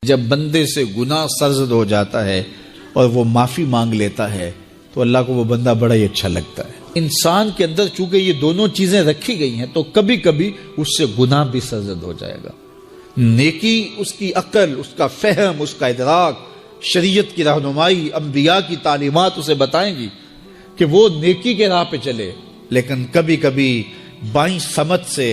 جب بندے سے گناہ سرزد ہو جاتا ہے اور وہ معافی مانگ لیتا ہے تو اللہ کو وہ بندہ بڑا ہی اچھا لگتا ہے۔ انسان کے اندر چونکہ یہ دونوں چیزیں رکھی گئی ہیں تو کبھی کبھی اس سے گناہ بھی سرزد ہو جائے گا۔ نیکی اس کی عقل، اس کا فہم، اس کا ادراک، شریعت کی رہنمائی، انبیاء کی تعلیمات اسے بتائیں گی کہ وہ نیکی کے راہ پہ چلے، لیکن کبھی کبھی بائیں سمت سے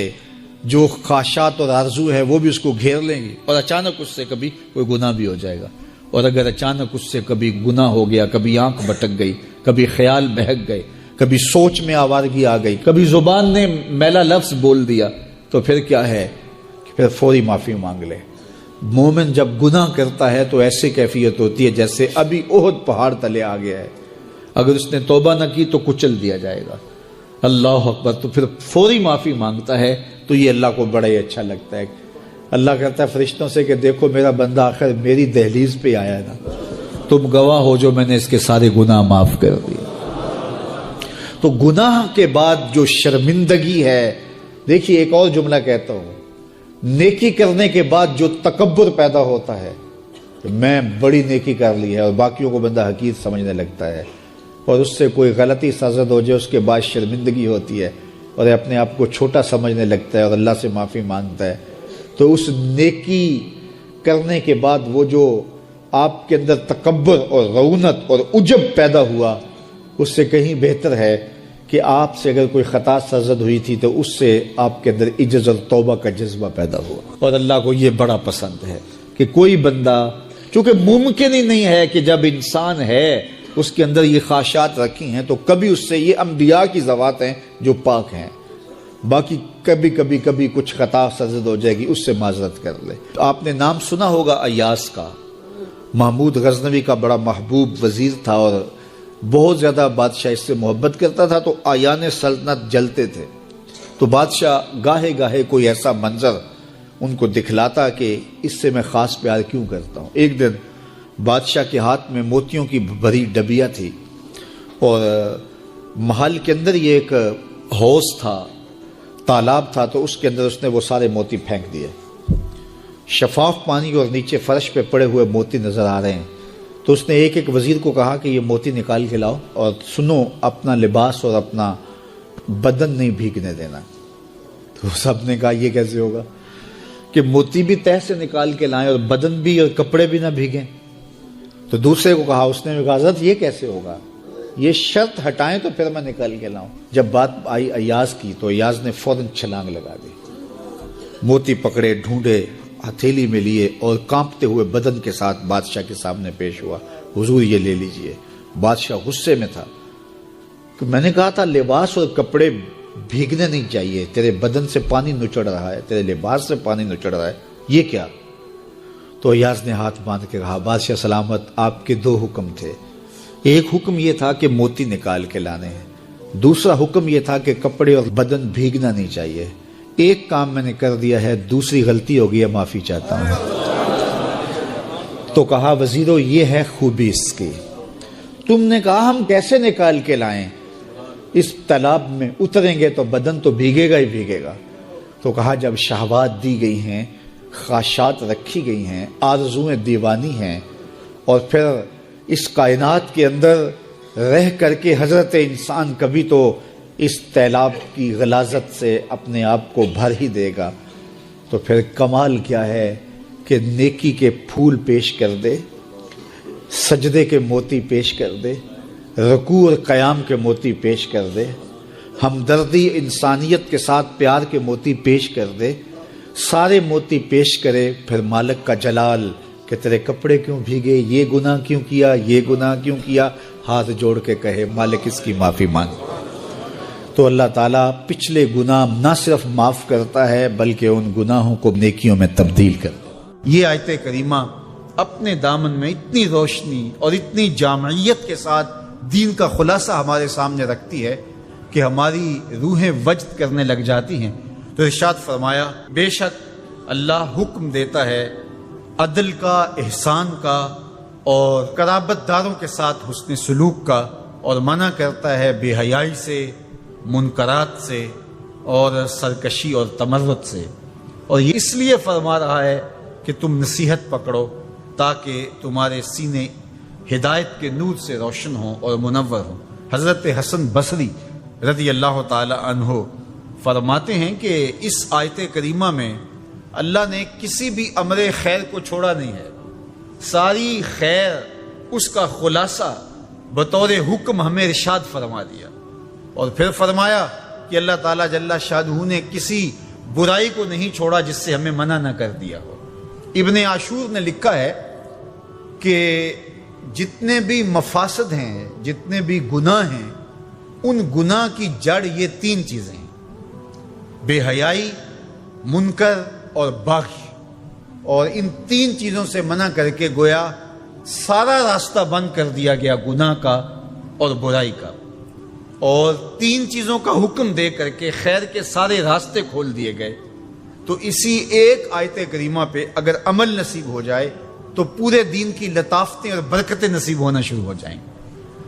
جو خواہشات اور آرزو ہے وہ بھی اس کو گھیر لیں گی اور اچانک اس سے کبھی کوئی گناہ بھی ہو جائے گا۔ اور اگر اچانک اس سے کبھی گناہ ہو گیا، کبھی آنکھ بھٹک گئی، کبھی خیال بہک گئے، کبھی سوچ میں آوارگی آ گئی، کبھی زبان نے میلا لفظ بول دیا، تو پھر کیا ہے کہ پھر فوری معافی مانگ لے۔ مومن جب گناہ کرتا ہے تو ایسی کیفیت ہوتی ہے جیسے ابھی احد پہاڑ تلے آ گیا ہے، اگر اس نے توبہ نہ کی تو کچل دیا جائے گا۔ اللہ اکبر، تو پھر فوری معافی مانگتا ہے تو یہ اللہ کو بڑا ہی اچھا لگتا ہے۔ اللہ کہتا ہے فرشتوں سے کہ دیکھو میرا بندہ آخر میری دہلیز پہ آیا ہے نا، تم گواہ ہو جو میں نے اس کے سارے گناہ معاف کر دیے۔ تو گناہ کے بعد جو شرمندگی ہے، دیکھیے ایک اور جملہ کہتا ہوں، نیکی کرنے کے بعد جو تکبر پیدا ہوتا ہے کہ میں بڑی نیکی کر لی ہے اور باقیوں کو بندہ حقیر سمجھنے لگتا ہے، اور اس سے کوئی غلطی سرزد ہو جائے اس کے بعد شرمندگی ہوتی ہے اور اپنے آپ کو چھوٹا سمجھنے لگتا ہے اور اللہ سے معافی مانگتا ہے، تو اس نیکی کرنے کے بعد وہ جو آپ کے اندر تکبر اور رعونت اور عجب پیدا ہوا، اس سے کہیں بہتر ہے کہ آپ سے اگر کوئی خطا سرزد ہوئی تھی تو اس سے آپ کے اندر عجز اور توبہ کا جذبہ پیدا ہوا۔ اور اللہ کو یہ بڑا پسند ہے کہ کوئی بندہ، چونکہ ممکن ہی نہیں ہے کہ جب انسان ہے اس کے اندر یہ خواہشات رکھی ہیں تو کبھی اس سے، یہ انبیاء کی ذوات ہیں جو پاک ہیں، باقی کبھی کچھ خطا سرزد ہو جائے گی، اس سے معذرت کر لے۔ آپ نے نام سنا ہوگا ایاس کا، محمود غزنوی کا بڑا محبوب وزیر تھا اور بہت زیادہ بادشاہ اس سے محبت کرتا تھا، تو آیان سلطنت جلتے تھے، تو بادشاہ گاہے گاہے کوئی ایسا منظر ان کو دکھلاتا کہ اس سے میں خاص پیار کیوں کرتا ہوں۔ ایک دن بادشاہ کے ہاتھ میں موتیوں کی بھری ڈبیا تھی اور محل کے اندر یہ ایک حوض تھا، تالاب تھا، تو اس کے اندر اس نے وہ سارے موتی پھینک دیے۔ شفاف پانی اور نیچے فرش پہ پڑے ہوئے موتی نظر آ رہے ہیں، تو اس نے ایک ایک وزیر کو کہا کہ یہ موتی نکال کے لاؤ اور سنو اپنا لباس اور اپنا بدن نہیں بھیگنے دینا۔ تو سب نے کہا یہ کیسے ہوگا کہ موتی بھی تہ سے نکال کے لائیں اور بدن بھی اور کپڑے بھی نہ بھیگیں؟ تو دوسرے کو کہا، اس نے کہا حضرت یہ کیسے ہوگا، یہ شرط ہٹائیں تو پھر میں نکال کے لاؤں۔ جب بات آئی ایاز کی تو ایاز نے فوراً چھلانگ لگا دی، موتی پکڑے، ڈھونڈے، ہتھیلی میں لیے اور کانپتے ہوئے بدن کے ساتھ بادشاہ کے سامنے پیش ہوا، حضور یہ لے لیجئے۔ بادشاہ غصے میں تھا کہ میں نے کہا تھا لباس اور کپڑے بھیگنے نہیں چاہیے، تیرے بدن سے پانی نچڑ رہا ہے، تیرے لباس سے پانی نچڑ رہا ہے، یہ کیا؟ تو ایاز نے ہاتھ باندھ کے کہا بادشاہ سلامت، آپ کے دو حکم تھے، ایک حکم یہ تھا کہ موتی نکال کے لانے ہیں، دوسرا حکم یہ تھا کہ کپڑے اور بدن بھیگنا نہیں چاہیے۔ ایک کام میں نے کر دیا ہے، دوسری غلطی ہو گئی ہے، معافی چاہتا ہوں۔ تو کہا وزیرو یہ ہے خوبی اس کی، تم نے کہا ہم کیسے نکال کے لائیں، اس تالاب میں اتریں گے تو بدن تو بھیگے گا ہی بھیگے گا۔ تو کہا جب شہوات دی گئی ہیں، خواہشات رکھی گئی ہیں، آرزویں دیوانی ہیں، اور پھر اس کائنات کے اندر رہ کر کے حضرت انسان کبھی تو اس تالاب کی غلاظت سے اپنے آپ کو بھر ہی دے گا، تو پھر کمال کیا ہے کہ نیکی کے پھول پیش کر دے، سجدے کے موتی پیش کر دے، رکوع اور قیام کے موتی پیش کر دے، ہمدردی انسانیت کے ساتھ پیار کے موتی پیش کر دے، سارے موتی پیش کرے، پھر مالک کا جلال کہ تیرے کپڑے کیوں بھیگے، یہ گناہ کیوں کیا، یہ گناہ کیوں کیا، ہاتھ جوڑ کے کہے مالک اس کی معافی مانگ، تو اللہ تعالیٰ پچھلے گناہ نہ صرف معاف کرتا ہے بلکہ ان گناہوں کو نیکیوں میں تبدیل کرتا ہے۔ یہ آیت کریمہ اپنے دامن میں اتنی روشنی اور اتنی جامعیت کے ساتھ دین کا خلاصہ ہمارے سامنے رکھتی ہے کہ ہماری روحیں وجد کرنے لگ جاتی ہیں۔ تو ارشاد فرمایا بے شک اللہ حکم دیتا ہے عدل کا، احسان کا اور قرابت داروں کے ساتھ حسن سلوک کا، اور منع کرتا ہے بے حیائی سے، منکرات سے اور سرکشی اور تمرد سے۔ اور یہ اس لیے فرما رہا ہے کہ تم نصیحت پکڑو تاکہ تمہارے سینے ہدایت کے نور سے روشن ہوں اور منور ہوں۔ حضرت حسن بصری رضی اللہ تعالی عنہ فرماتے ہیں کہ اس آیت کریمہ میں اللہ نے کسی بھی امر خیر کو چھوڑا نہیں ہے، ساری خیر اس کا خلاصہ بطور حکم ہمیں ارشاد فرما دیا، اور پھر فرمایا کہ اللہ تعالیٰ جل شانہ نے کسی برائی کو نہیں چھوڑا جس سے ہمیں منع نہ کر دیا ہو۔ ابن عاشور نے لکھا ہے کہ جتنے بھی مفاسد ہیں، جتنے بھی گناہ ہیں، ان گناہ کی جڑ یہ تین چیزیں ہیں: بے حیائی، منکر اور باغی۔ اور ان تین چیزوں سے منع کر کے گویا سارا راستہ بند کر دیا گیا گناہ کا اور برائی کا، اور تین چیزوں کا حکم دے کر کے خیر کے سارے راستے کھول دیے گئے۔ تو اسی ایک آیت کریمہ پہ اگر عمل نصیب ہو جائے تو پورے دین کی لطافتیں اور برکتیں نصیب ہونا شروع ہو جائیں۔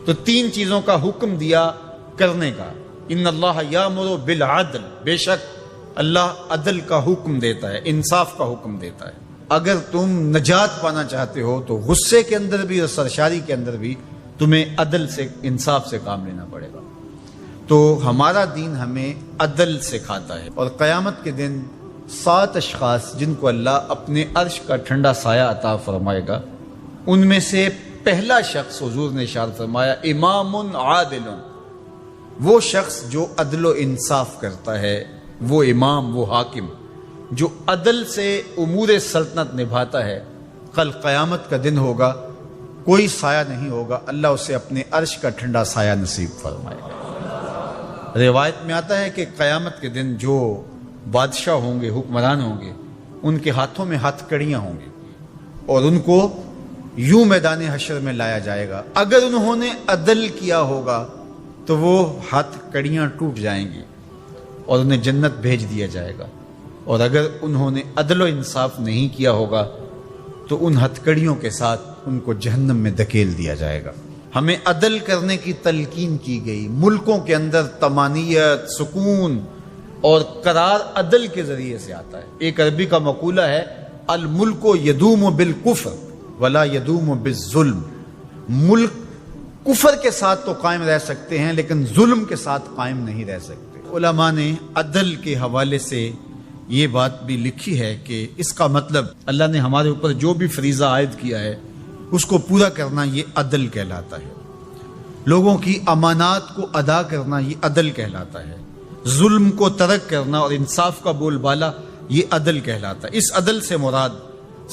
تو تین چیزوں کا حکم دیا کرنے کا، ان اللہ یامر بالعدل، بے شک اللہ عدل کا حکم دیتا ہے، انصاف کا حکم دیتا ہے۔ اگر تم نجات پانا چاہتے ہو تو غصے کے اندر بھی اور سرشاری کے اندر بھی تمہیں عدل سے، انصاف سے کام لینا پڑے گا۔ تو ہمارا دین ہمیں عدل سکھاتا ہے، اور قیامت کے دن 7 اشخاص جن کو اللہ اپنے عرش کا ٹھنڈا سایہ عطا فرمائے گا، ان میں سے پہلا شخص حضور نے ارشاد فرمایا امام عادل، وہ شخص جو عدل و انصاف کرتا ہے، وہ امام، وہ حاکم جو عدل سے امور سلطنت نبھاتا ہے، کل قیامت کا دن ہوگا، کوئی سایہ نہیں ہوگا، اللہ اسے اپنے عرش کا ٹھنڈا سایہ نصیب فرمائے گا۔ روایت میں آتا ہے کہ قیامت کے دن جو بادشاہ ہوں گے، حکمران ہوں گے، ان کے ہاتھوں میں ہتھ کڑیاں ہوں گی، اور ان کو یوں میدان حشر میں لایا جائے گا۔ اگر انہوں نے عدل کیا ہوگا تو وہ ہتھ کڑیاں ٹوٹ جائیں گی اور انہیں جنت بھیج دیا جائے گا، اور اگر انہوں نے عدل و انصاف نہیں کیا ہوگا تو ان ہتھ کڑیوں کے ساتھ ان کو جہنم میں دھکیل دیا جائے گا۔ ہمیں عدل کرنے کی تلقین کی گئی۔ ملکوں کے اندر طمانینت، سکون اور قرار عدل کے ذریعے سے آتا ہے۔ ایک عربی کا مقولہ ہے الملک یدوم بالکفر ولا یدوم بالظلم، ملک کفر کے ساتھ تو قائم رہ سکتے ہیں لیکن ظلم کے ساتھ قائم نہیں رہ سکتے۔ علماء نے عدل کے حوالے سے یہ بات بھی لکھی ہے کہ اس کا مطلب اللہ نے ہمارے اوپر جو بھی فریضہ عائد کیا ہے اس کو پورا کرنا یہ عدل کہلاتا ہے۔ لوگوں کی امانات کو ادا کرنا یہ عدل کہلاتا ہے۔ ظلم کو ترک کرنا اور انصاف کا بول بالا یہ عدل کہلاتا ہے۔ اس عدل سے مراد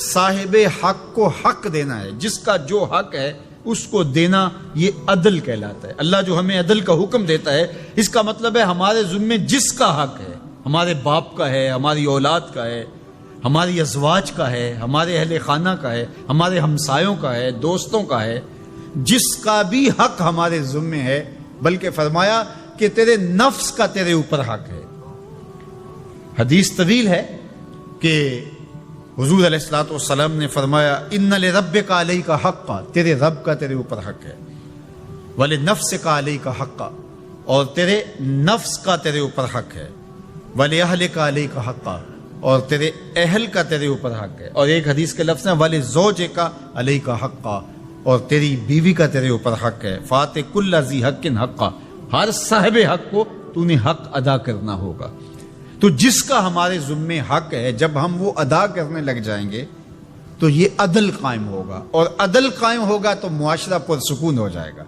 صاحب حق کو حق دینا ہے، جس کا جو حق ہے اس کو دینا یہ عدل کہلاتا ہے۔ اللہ جو ہمیں عدل کا حکم دیتا ہے، اس کا مطلب ہے ہمارے ذمے جس کا حق ہے، ہمارے باپ کا ہے، ہماری اولاد کا ہے، ہماری ازواج کا ہے، ہمارے اہل خانہ کا ہے، ہمارے ہمسایوں کا ہے، دوستوں کا ہے، جس کا بھی حق ہمارے ذمے ہے، بلکہ فرمایا کہ تیرے نفس کا تیرے اوپر حق ہے۔ حدیث طویل ہے کہ حضور علیہ الصلوۃ والسلام نے فرمایا ان لربک علیک حقا، تیرے رب کا تیرے اوپر حق ہے، ولنفسک علیک حقا، اور تیرے نفس کا تیرے اوپر حق ہے، ولأہلک علیک حقا، اور تیرے اہل کا تیرے اوپر حق ہے، اور ایک حدیث کے لفظ ہیں ولزوجک علیک حقا، اور تیری بیوی کا تیرے اوپر حق ہے، فآت کل ذی حق حقا، ہر صاحب حق کو تو نے حق ادا کرنا ہوگا۔ تو جس کا ہمارے ذمے حق ہے، جب ہم وہ ادا کرنے لگ جائیں گے تو یہ عدل قائم ہوگا، اور عدل قائم ہوگا تو معاشرہ پرسکون ہو جائے گا۔